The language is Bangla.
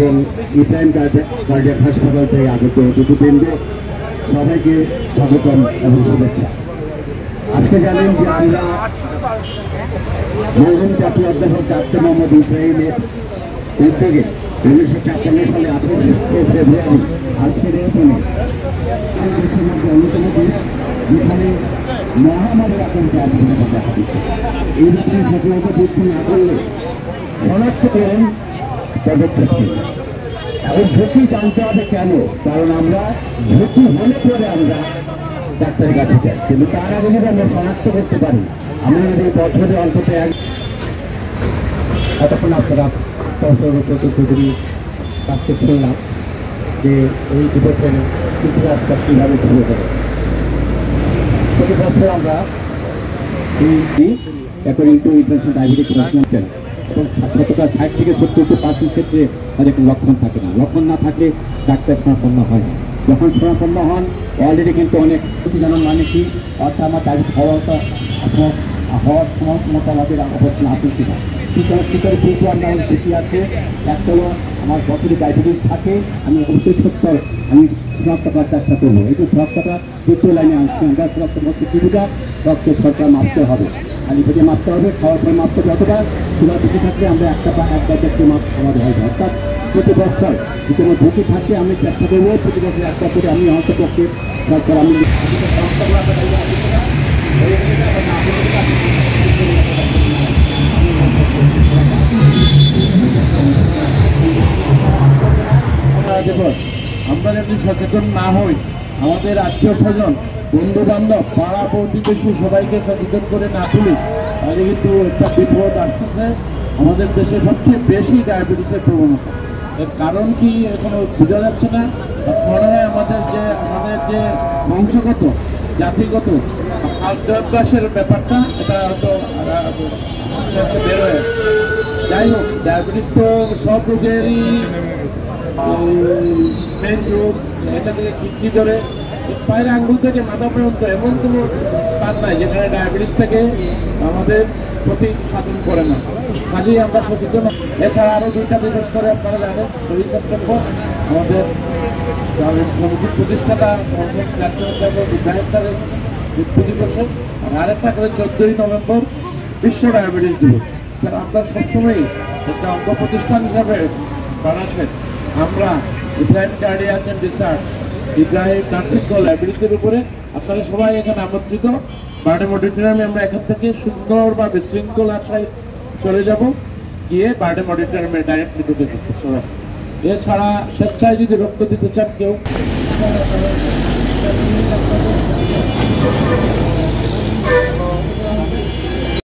এবং ইব্রাহিম কার্ডিয়াক হাসপাতাল থেকে আগত অতিথিবৃন্দ সবাইকে স্বাগতম এবং শুভেচ্ছা। আজকে জানেন যে আমরা মরহুম জাতীয় অধ্যাপক ডাক্তার মোহাম্মদ ইব্রাহিমের উদ্যোগে 1956 সালে 28 ফেব্রুয়ারি আজকের এই দিনে দেশের মধ্যে অন্যতম দেশ যেখানে মহামারীর আতঙ্কে আবহাওয়া দেখা দিচ্ছে। এই ব্যাপারে সচেতনতা বৃদ্ধি না করলে শনাক্তকরণ পদক্ষেপ এখন ঝুঁকি জানতে হবে কেন, কারণ আমরা ঝুঁকি হলে পরে আমরা ডাক্তারের কাছে যাই, কিন্তু তার আগে যদি আমরা শনাক্ত করতে পারি, আমরা যদি বছরে অন্তত এতক্ষণ আপনারা চৌধুরী কাছ থেকে শুনলাম যে এই দিবসের ইতিহাসটা কীভাবে শুরু করে। প্রতি বছর আমরা according to international diabetic convention এবং 60 থেকে 70% ক্ষেত্রে তাদের কোনো লক্ষণ থাকে না। লক্ষণ না থাকলে ডাক্তার শরণাপন্ন হয় না। যখন শরণাপন্ন হন অলরেডি কিন্তু অনেক জানার মানে কি, অর্থাৎ আমার ডায়াবেটিস হওয়ার ক্ষমতা আমাদের অবস্থান আছে কিনা, শিকারে কিন্তু আমরা ঝুঁকি আছে। একটা হলো আমার বছরে ডায়াবেটিস থাকে, আমি অবশ্যই আমি শনাক্ত করার চেষ্টা করবো। এই যে শনাক্তটা দ্বিতীয় লাইনে আসছে, আমরা শনাক্ত করতে সুবিধা রক্ত সরকার মাপতে হবে, খালি পেটে মাপতে হবে, খাওয়ার পরে মাপতে হবে, অথবা সুগার বেশি থাকলে আমরা একটা মাপ আমাদের হবে। অর্থাৎ প্রতি বছর যদি আমার ঝুঁকি থাকে আমি চেষ্টা করবো প্রতি বছর একটা করে আমি অন্তপক্ষে সরকার আমি আমরা যদি সচেতন না হই, আমাদের আত্মীয় স্বজন বন্ধু বান্ধব পাড়া প্রতিবেশী সবাইকে সচেতন করে না তুলি, তাহলে কিন্তু একটা বিপদ আসতেছে। আমাদের দেশে সবচেয়ে বেশি ডায়াবেটিসের প্রবণতা, এর কারণ কি এখনো বোঝা যাচ্ছে না। মনে হয় আমাদের যে বংশগত জাতিগত খাদ্যাভ্যাসের ব্যাপারটা এটা হয়তো বের হয়ে। যাই হোক, ডায়াবেটিস তো সব রোগেরই মেন রোগ। এটা থেকে কিডনি ধরে পায়ের আঙ্গুল থেকে মাথা পর্যন্ত এমন কোনো স্থান নাই যেখানে ডায়াবেটিস থেকে আমাদের ক্ষতি সাধন করে না। কাজেই আমরা সচেতন। এছাড়া আরও 2টা দিবস করে আপনারা জানেন, 6 সেপ্টেম্বর আমাদের সমিতির প্রতিষ্ঠাতা জাতীয় অধ্যাপক ইব্রাহিম স্যারের মৃত্যু দিবসে, আর আরেকটা করে 14ই নভেম্বর বিশ্ব ডায়াবেটিস দিবস। কারণ আমরা সবসময়ই একটা অঙ্গ প্রতিষ্ঠান হিসাবে বাংলাদেশের আমরা Ibrahim cardiac and research, Ibrahim nursing call ডায়াবেটিসের উপরে আপনারা সবাই এখানে আমন্ত্রিত। বারডেম অডিটোরিয়ামে আমরা এখান থেকে সুন্দরভাবে শৃঙ্খল আশায় চলে যাব, গিয়ে বারডেম অডিটোরিয়ামে ডাইরেক্টলি ঢুকে যাবো সবাই। এছাড়া স্বেচ্ছায় যদি রক্ত দিতে চান কেউ